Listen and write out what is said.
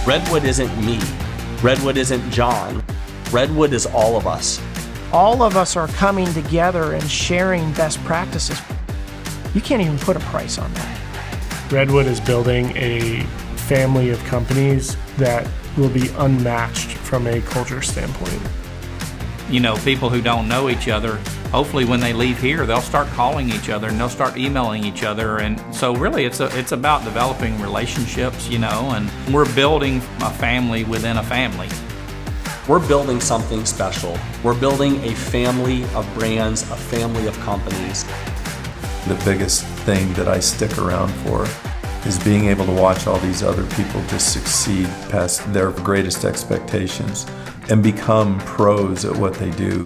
Redwood isn't me. Redwood isn't John. Redwood is all of us. All of us are coming together and sharing best practices. You can't even put a price on that. Redwood is building a family of companies that will be unmatched from a culture standpoint. You know, people who don't know each other, hopefully when they leave here, they'll start calling each other and they'll start emailing each other. And so really it's about developing relationships, you know, and we're building a family within a family. We're building something special. We're building a family of brands, a family of companies. The biggest thing that I stick around for is being able to watch all these other people just succeed past their greatest expectations and become pros at what they do.